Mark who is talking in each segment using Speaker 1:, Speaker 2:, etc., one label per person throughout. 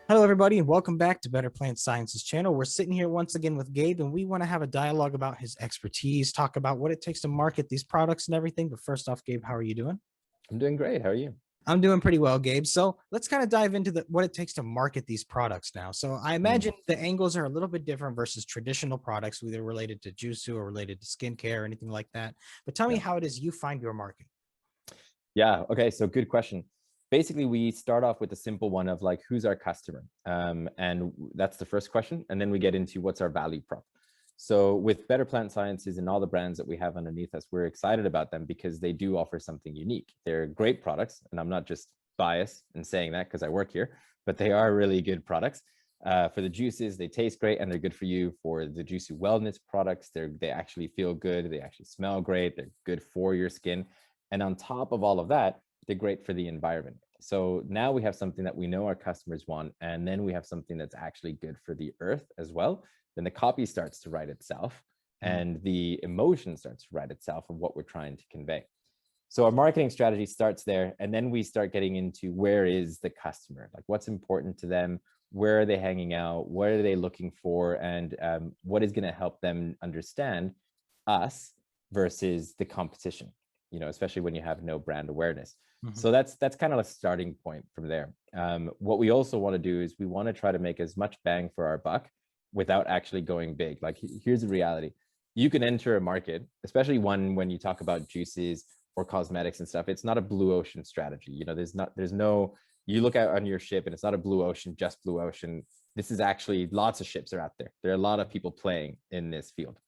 Speaker 1: Hello, everybody, and welcome back to Better Plant Science's channel. We're sitting here once again with Gabe, and we want to have a dialogue about his expertise, talk about what it takes to market these products and everything. But first off, Gabe, how are you doing?
Speaker 2: I'm doing great. How are you?
Speaker 1: I'm doing pretty well, Gabe. So let's kind of dive into what it takes to market these products now. So I
Speaker 2: Mm,
Speaker 1: imagine the angles are a little bit different versus traditional products, either related to Jusu or related to skincare or anything like that. But tell me
Speaker 2: yeah.
Speaker 1: how it is you find your market.
Speaker 2: Yeah. Okay. So good question. Basically, we start off with the simple one of like, who's our customer? And that's the first question. And then we get into what's our value prop. So with Better Plant Sciences and all the brands that we have underneath us, we're excited about them because they do offer something unique. They're great products. And I'm not just biased in saying that because I work here, but they are really good products. For the juices, they taste great and they're good for you. For the Juicy Wellness products, they actually feel good. They actually smell great. They're good for your skin. And on top of all of that, they're great for the environment. So now we have something that we know our customers want, and then we have something that's actually good for the earth as well. Then the copy starts to write itself,
Speaker 1: Mhm.
Speaker 2: and the emotion starts to write itself of what we're trying to convey. So our marketing strategy starts there, and then we start getting into where is the customer, like what's important to them, where are they hanging out, what are they looking for, and what is going to help them understand us versus the competition. Especially when you have no brand awareness.
Speaker 1: Mhm.
Speaker 2: So that's kind of a starting point from there. What we also want to do is we want to try to make as much bang for our buck without actually going big. Like here's the reality: you can enter a market, especially one when you talk about juices or cosmetics and stuff. It's not a blue ocean strategy. There's no, you look out on your ship and it's not a blue ocean, just blue ocean. This is actually, lots of ships are out there. There are a lot of people playing in this field.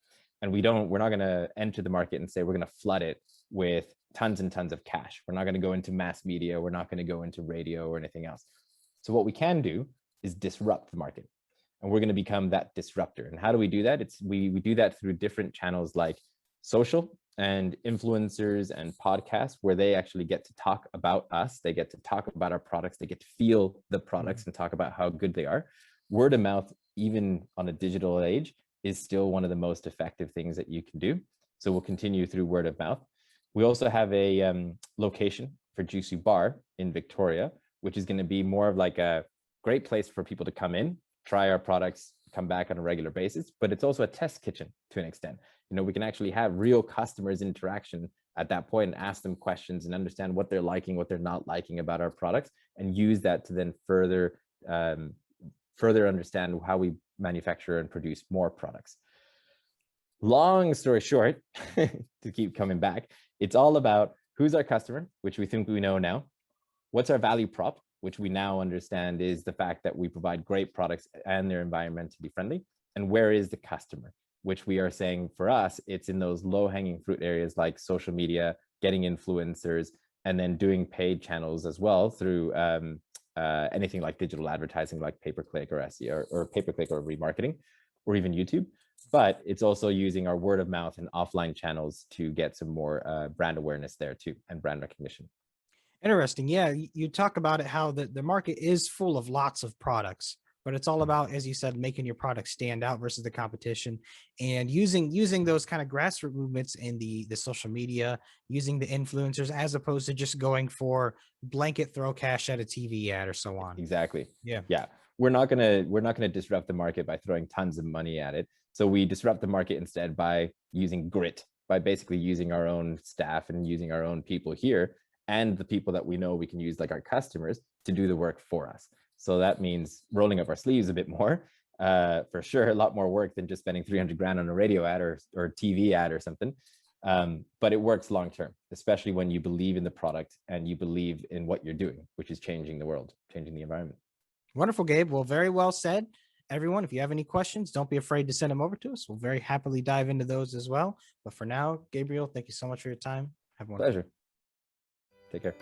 Speaker 2: And we're not going to enter the market and say we're going to flood it with tons and tons of cash. We're not going to go into mass media. We're not going to go into radio or anything else. So what we can do is disrupt the market, and we're going to become that disruptor. And how do we do that? We do that through different channels like social and influencers and podcasts, where they actually get to talk about us. They get to talk about our products. They get to feel the products
Speaker 1: Mhm.
Speaker 2: and talk about how good they are. Word of mouth, even on a digital age, is still one of the most effective things that you can do. So we'll continue through word of mouth. We also have a location for Juicy Bar in Victoria, which is going to be more of like a great place for people to come in, try our products, come back on a regular basis. But it's also a test kitchen to an extent. We can actually have real customers interaction at that point and ask them questions and understand what they're liking, what they're not liking about our products, and use that to then further understand how we manufacture and produce more products. Long story short, to keep coming back, it's all about who's our customer, which we think we know now. What's our value prop, which we now understand is the fact that we provide great products and they're environmentally friendly. And where is the customer, which we are saying for us, it's in those low hanging fruit areas like social media, getting influencers, and then doing paid channels as well through anything like digital advertising, like pay-per-click or SEO or pay-per-click or remarketing, or even YouTube. But it's also using our word of mouth and offline channels to get some more brand awareness there too, and brand recognition.
Speaker 1: Interesting. Yeah, you talk about it how the market is full of lots of products, but it's all about, as you said, making your product stand out versus the competition, and using those kind of grassroots movements in the social media, using the influencers as opposed to just going for blanket throw cash at a TV ad or so on.
Speaker 2: Exactly.
Speaker 1: Yeah.
Speaker 2: Yeah. We're not gonna disrupt the market by throwing tons of money at it. So we disrupt the market instead by using grit, by basically using our own staff and using our own people here, and the people that we know we can use, like our customers, to do the work for us. So that means rolling up our sleeves a bit more, for sure. A lot more work than just spending 300 grand on a radio ad or TV ad or something. But it works long term, especially when you believe in the product and you believe in what you're doing, which is changing the world, changing the environment.
Speaker 1: Wonderful, Gabe. Well, very well said. Everyone, if you have any questions, don't be afraid to send them over to us. We'll very happily dive into those as well. But for now, Gabriel, thank you so much for your time. Have a wonderful
Speaker 2: Pleasure. Take care.